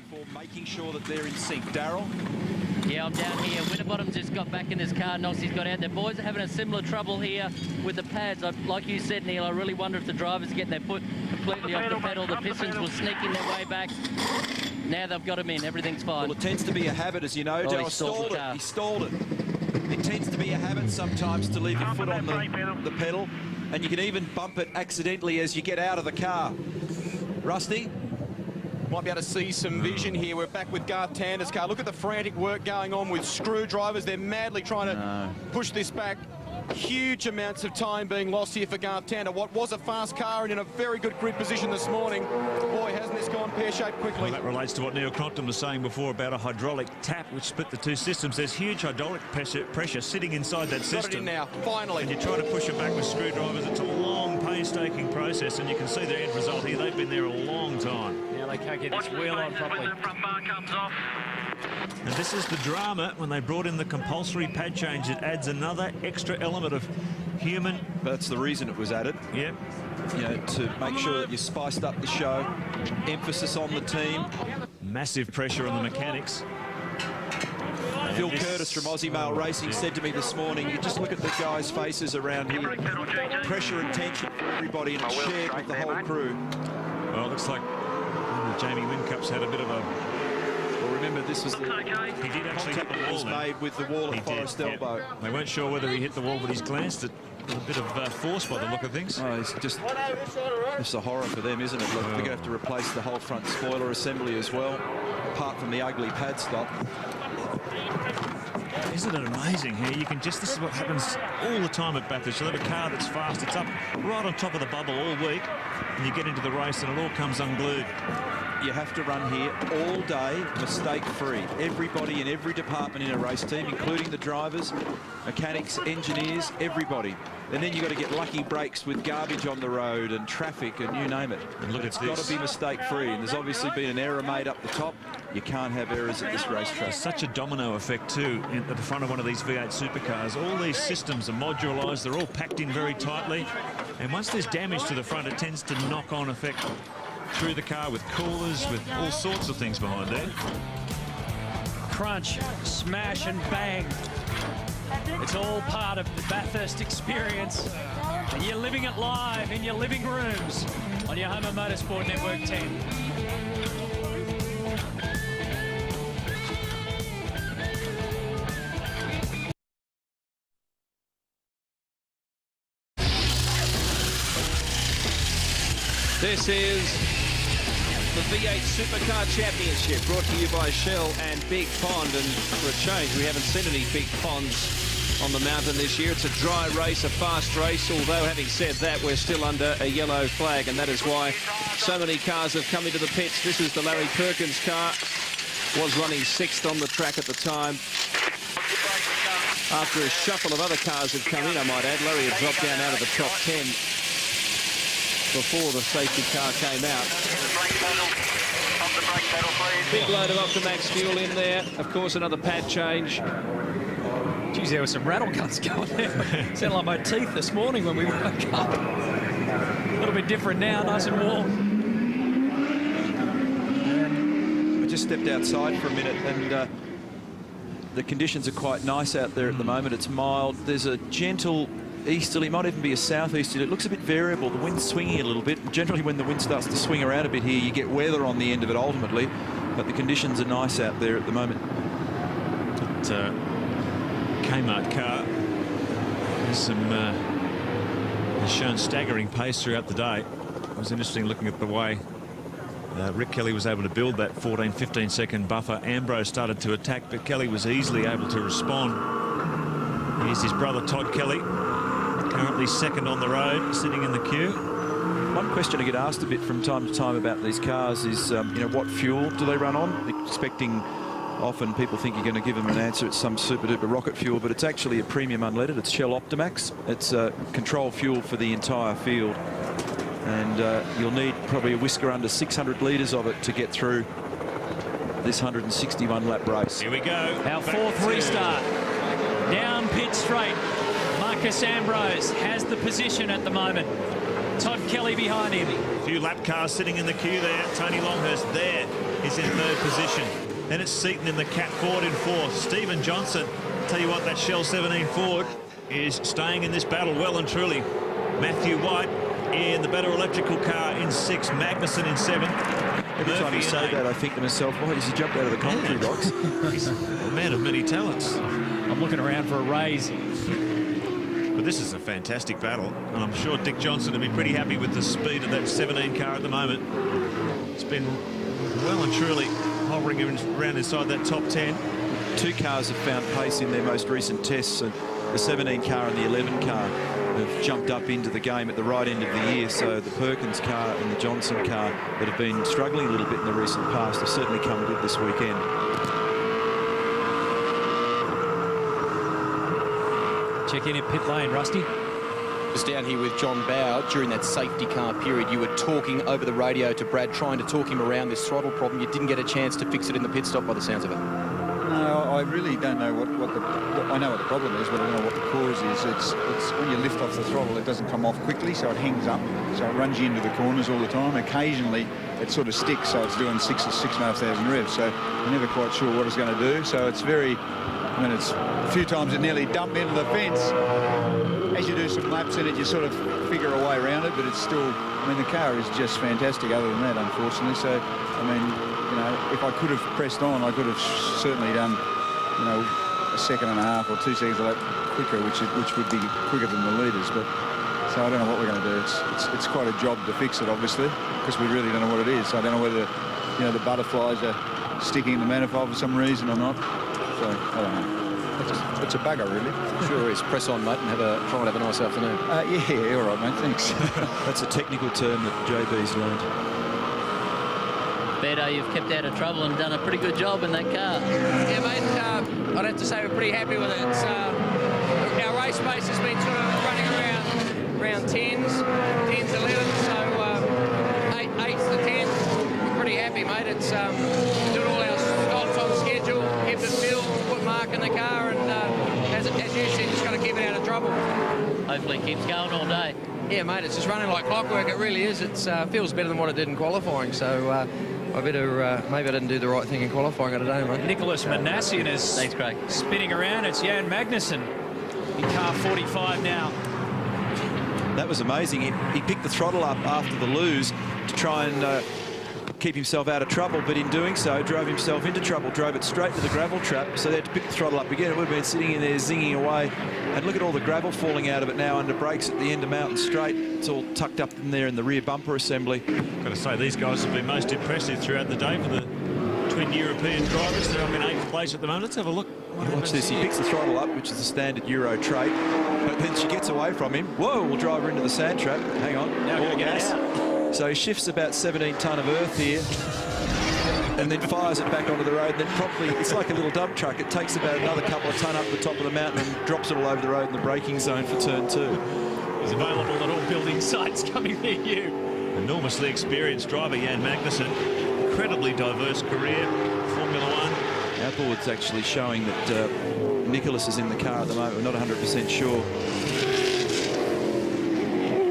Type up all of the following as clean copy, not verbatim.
for making sure that they're in sync. Darryl? Yeah, I'm down here. Winterbottom just got back in his car. Noxie's got out there. Boys are having a similar trouble here with the pads. Like you said, Neil, I really wonder if the drivers are getting their foot completely off the pedal. The Pistons were sneaking their way back. Now they've got him in. Everything's fine. Well, it tends to be a habit, as you know. Oh, He stalled it. It tends to be a habit sometimes to leave your foot on the pedal, and you can even bump it accidentally as you get out of the car. Rusty? Might be able to see some vision here. We're back with Garth Tander's car. Look at the frantic work going on with screwdrivers. They're madly trying to push this back. Huge amounts of time being lost here for Garth Tander. What was a fast car and in a very good grid position this morning. Boy, hasn't this gone pear-shaped quickly. Well, that relates to what Neil Crompton was saying before about a hydraulic tap which split the two systems. There's huge hydraulic pressure sitting inside that system. Got it in now, finally. And you try to push it back with screwdrivers. It's a long, painstaking process, and you can see the end result here. They've been there a long time. Yeah, they can't get this wheel on properly. And this is the drama when they brought in the compulsory pad change. It adds another extra element of human. That's the reason it was added. Yep. You know, to make sure that you spiced up the show. Emphasis on the team. Massive pressure on the mechanics. Phil Curtis from Aussie Mail Racing said to me this morning, you just look at the guys' faces around here. Pressure and tension for everybody, and it's shared with the whole crew. Well, it looks like Jamie Wincup's had a bit of a... Well, remember, this was the he did actually hit the wall, made with the wall at Forest Elbow. They weren't sure whether he hit the wall, but he's glanced at a bit of force by the look of things. Oh, it's just a horror for them, isn't it? Look, they're going to have to replace the whole front spoiler assembly as well, apart from the ugly pad stop. Isn't it amazing here? You can just, this is what happens all the time at Bathurst. You'll have a car that's fast, it's up right on top of the bubble all week, and you get into the race and it all comes unglued. You have to run here all day, mistake-free. Everybody in every department in a race team, including the drivers, mechanics, engineers, everybody. And then you've got to get lucky breaks with garbage on the road and traffic and you name it. And look, it's got to be mistake-free. And there's obviously been an error made up the top. You can't have errors at this racetrack. Such a domino effect too at the front of one of these V8 supercars. All these systems are modularised. They're all packed in very tightly. And once there's damage to the front, it tends to knock on effect through the car with coolers, with all sorts of things behind there. Crunch, smash and bang. It's all part of the Bathurst experience. And you're living it live in your living rooms on your Homer Motorsport Network 10. This is the V8 Supercar Championship, brought to you by Shell and Big Pond. And for a change, we haven't seen any big ponds on the mountain this year. It's a dry race, a fast race, although having said that, we're still under a yellow flag, and that is why so many cars have come into the pits. This is the Larry Perkins car, was running 6th on the track at the time. After a shuffle of other cars had come in, I might add, Larry had dropped down out of the top 10 before the safety car came out. Big load of Optimax fuel in there. Of course, another pad change. Geez, there were some rattle guns going there. Sounded like my teeth this morning when we woke up. A little bit different now, nice and warm. I just stepped outside for a minute, and the conditions are quite nice out there at the moment. It's mild. There's a gentle easterly, might even be a southeasterly. It looks a bit variable. The wind's swinging a little bit. Generally, when the wind starts to swing around a bit here, you get weather on the end of it ultimately, but the conditions are nice out there at the moment. That Kmart car has shown staggering pace throughout the day. It was interesting looking at the way Rick Kelly was able to build that 14-15 second buffer. Ambrose started to attack, but Kelly was easily able to respond. Here's his brother Todd Kelly, currently 2nd on the road, sitting in the queue. One question I get asked a bit from time to time about these cars is, you know, what fuel do they run on? Expecting, often people think you're going to give them an answer, it's some super-duper rocket fuel, but it's actually a premium unleaded. It's Shell Optimax. It's control fuel for the entire field. And you'll need probably a whisker under 600 litres of it to get through this 161-lap race. Here we go. Our 4th restart. Down pit straight. Marcus Ambrose has the position at the moment. Todd Kelly behind him. A few lap cars sitting in the queue there. Tony Longhurst there is in 3rd position. Then it's Seaton in the Cat Ford in 4th. Stephen Johnson, tell you what, that Shell 17 Ford is staying in this battle well and truly. Matthew White in the better electrical car in 6th. Magnussen in 7th. Every time you say that, I think to myself, why does he jump out of the commentary box? He's a man of many talents. I'm looking around for a raise. But this is a fantastic battle, and I'm sure Dick Johnson will be pretty happy with the speed of that 17 car at the moment. It's been well and truly hovering around inside that top 10. 2 cars have found pace in their most recent tests, and the 17 car and the 11 car have jumped up into the game at the right end of the year. So the Perkins car and the Johnson car that have been struggling a little bit in the recent past have certainly come good this weekend. Check in at pit lane, Rusty. Just down here with John Bow. During that safety car period, you were talking over the radio to Brad, trying to talk him around this throttle problem. You didn't get a chance to fix it in the pit stop by the sounds of it. No, I really don't know what I know what the problem is, but I don't know what the cause is. It's when you lift off the throttle, it doesn't come off quickly, so it hangs up. So it runs you into the corners all the time. Occasionally, it sort of sticks, so it's doing 6,500 revs. So I'm never quite sure what it's going to do. So it's very... I mean, it's a few times it nearly dumped into the fence. As you do some laps in it, you sort of figure a way around it, but it's still... I mean, the car is just fantastic other than that, unfortunately. So, I mean, you know, if I could have pressed on, I could have certainly done, you know, a second and a half or 2 seconds a lap quicker, which would be quicker than the leaders. But so I don't know what we're going to do. It's quite a job to fix it, obviously, because we really don't know what it is. So I don't know whether, you know, the butterflies are sticking in the manifold for some reason or not. So I don't know. It's a bugger, really. Sure is. Press on, mate, and try and have a nice afternoon. Yeah, all right, mate. Thanks. That's a technical term that JB's learned. Beto, you've kept out of trouble and done a pretty good job in that car. Yeah, mate, I'd have to say we're pretty happy with it. It's, our race pace has been sort of running around 10s, 11s, so 8s to 10s. We're pretty happy, mate. It's doing all our stops on schedule, kept it filled, put Mark in the car, and as you said, just got to keep it out of trouble. Hopefully it keeps going all day. Yeah, mate, it's just running like clockwork. It really is. It feels better than what it did in qualifying, so I better, maybe I didn't do the right thing in qualifying today, mate. Nicholas Manassian is Thanks, Craig. spinning around. It's Jan Magnussen in car 45 now. That was amazing. He picked the throttle up after the lose to try and keep himself out of trouble, but in doing so drove himself into trouble, drove it straight to the gravel trap, so they had to pick the throttle up again. It would have been sitting in there zinging away, and look at all the gravel falling out of it now under brakes at the end of Mountain Straight. It's all tucked up in there in the rear bumper assembly. Got to say, these guys have been most impressive throughout the day for the twin European drivers. They're up in 8th place at the moment. Let's have a look. Watch this. He picks the throttle up, which is the standard Euro trait, but then she gets away from him. Whoa, we'll drive her into the sand trap. Hang on. Now All gas. So he shifts about 17 tonne of earth here and then fires it back onto the road. And then promptly, it's like a little dump truck. It takes about another couple of tonne up the top of the mountain and drops it all over the road in the braking zone for turn 2. He's available at all building sites coming near you. Enormously experienced driver, Jan Magnussen. Incredibly diverse career, Formula One. Applewood's actually showing that Nicholas is in the car at the moment. We're not 100% sure.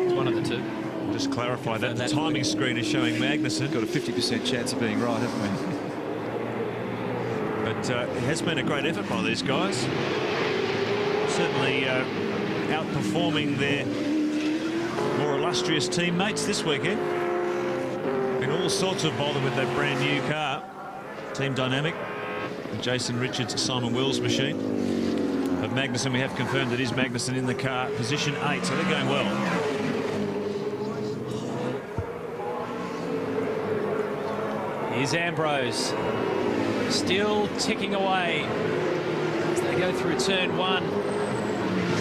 It's one of the two. Just clarify that the timing screen is showing Magnussen. Got a 50% chance of being right, haven't we? But it has been a great effort by these guys. Certainly outperforming their more illustrious teammates this weekend. Been all sorts of bother with that brand new car. Team Dynamic, Jason Richards, Simon Will's machine. But Magnussen, we have confirmed that is Magnussen in the car, position 8, so they're going well. Here's Ambrose, still ticking away as they go through turn 1. I'm going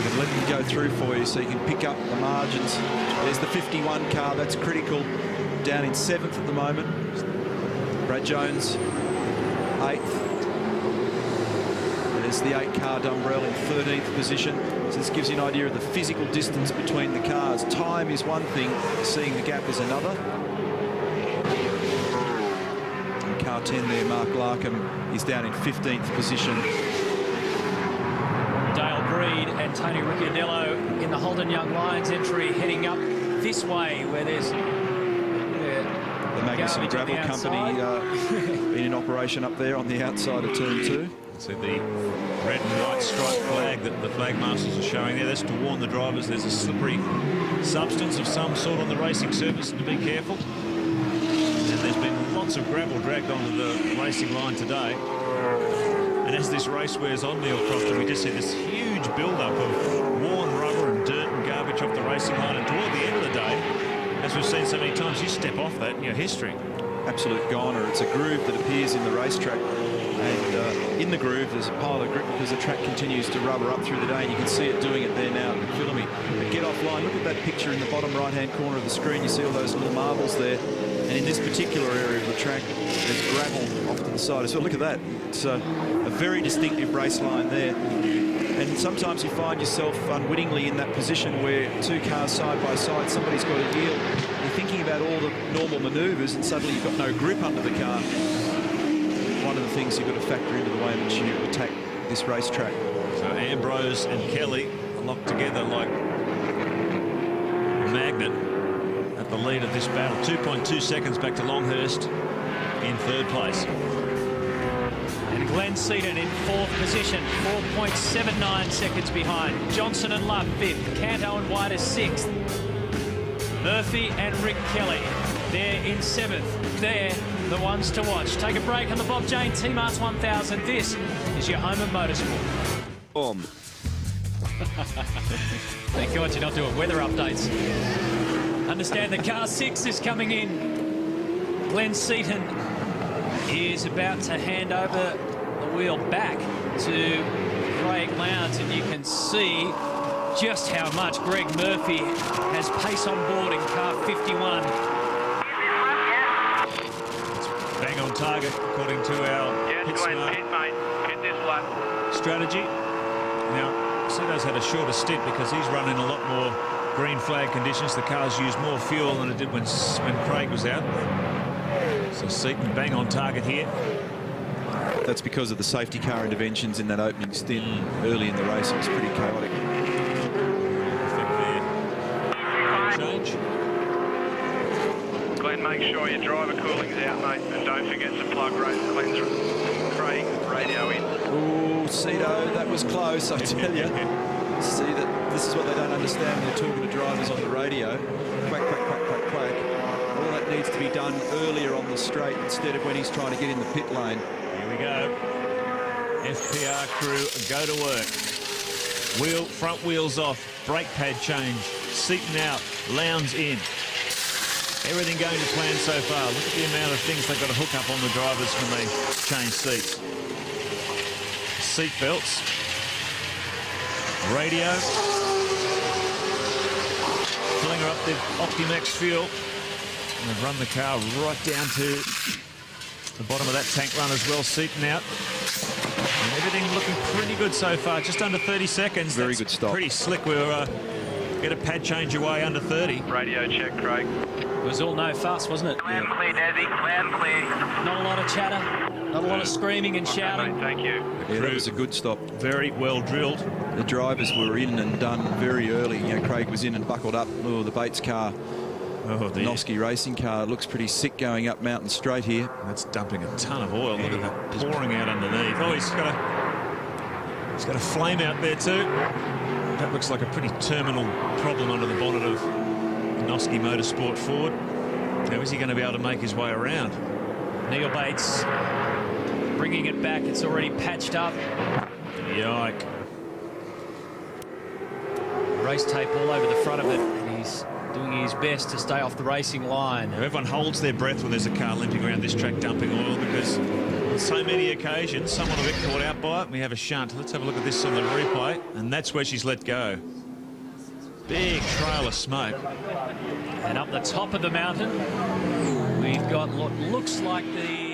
to let him go through for you so you can pick up the margins. There's the 51 car, that's critical, down in 7th at the moment. Brad Jones, 8th. There's the 8 car Dumbrell in 13th position. So this gives you an idea of the physical distance between the cars. Time is one thing, seeing the gap is another. And car 10 there, Mark Larkham, is down in 15th position. Dale Breed and Tony Ricciardello in the Holden Young Lions entry heading up this way where there's The Magnuson Gravel Company been in operation up there on the outside of turn 2. See the red and white striped flag that the flag masters are showing there. That's to warn the drivers there's a slippery substance of some sort on the racing surface and to be careful. And there's been lots of gravel dragged onto the racing line today. And as this race wears on, Neil Crofton, we just see this huge build-up of worn rubber and dirt and garbage off the racing line. And toward the end of the day, as we've seen so many times, you step off that and you're history. Absolute goner. It's a groove that appears in the racetrack. And in the groove, there's a pile of grit because the track continues to rubber up through the day. And you can see it doing it there now in Philly. But get offline. Look at that picture in the bottom right-hand corner of the screen. You see all those little marbles there. And in this particular area of the track, there's gravel off to the side as well. Look at that. It's a very distinctive race line there. And sometimes you find yourself unwittingly in that position where two cars side by side, somebody's got a yield. You're thinking about all the normal manoeuvres and suddenly you've got no grip under the car. One of the things you've got to factor into the way in which you attack this racetrack. So Ambrose and Kelly are locked together like a magnet at the lead of this battle. 2.2 seconds back to Longhurst in third place. And Glenn Seaton in fourth position, 4.79 seconds behind. Johnson and Love fifth, Canto and White is sixth. Murphy and Rick Kelly, they're in seventh. They're the ones to watch. Take a break on the Bob Jane T-Marts 1000. This is your home of motorsport. Thank God you're not doing weather updates. Understand the car 6 is coming in. Glenn Seaton is about to hand over the wheel back to Craig Lowndes, and you can see just how much Greg Murphy has pace on board in car 51. It's bang on target according to our pit smart strategy. Now, Sito's had a shorter stint because he's running a lot more green flag conditions. The car's used more fuel than it did when Craig was out. So Seaton bang on target here. That's because of the safety car interventions in that opening stint early in the race. It was pretty chaotic. Change. Glenn, make sure your driver cooling's out, mate, and don't forget to plug Glenn's Craig radio in. Oh, Cito, that was close, I tell you. See, that this is what they don't understand when they're talking to drivers on the radio. Quack, quack, quack, quack, quack. All that needs to be done earlier on the straight instead of when he's trying to get in the pit lane. Here we go. FPR crew go to work. Front wheels off, brake pad change, Seaton out, Lowndes in. Everything going to plan so far. Look at the amount of things they've got to hook up on the drivers when they change seats. Seat belts, radio, filling her up the Optimax fuel, and they've run the car right down to the bottom of that tank run as well. Seaton out. And everything looking pretty good so far. Just under 30 seconds. Very good stop. Pretty slick. We'll get a pad change away under 30. Radio check, Craig. It was all no fuss, wasn't it? Loud and clear, Dazzy. Loud and clear. Not a lot of chatter, not a lot of screaming and shouting. Mate, thank you. Yeah, that was a good stop. Very well drilled. The drivers were in and done very early. You know, Craig was in and buckled up. Oh, the Bates car, the Noski racing car, looks pretty sick going up Mountain Straight here. That's dumping a ton of oil. Look at that, pouring out underneath. Oh, he's got a flame out there too. That looks like a pretty terminal problem under the bonnet of Noski Motorsport Ford. How is he going to be able to make his way around? Neil Bates bringing it back. It's already patched up. Yike. Race tape all over the front of it, and he's doing his best to stay off the racing line. Everyone holds their breath when there's a car limping around this track dumping oil, because on so many occasions someone will get caught out by it and we have a shunt. Let's have a look at this on the replay, and that's where she's let go. Big trail of smoke. And up the top of the mountain, we've got what looks like the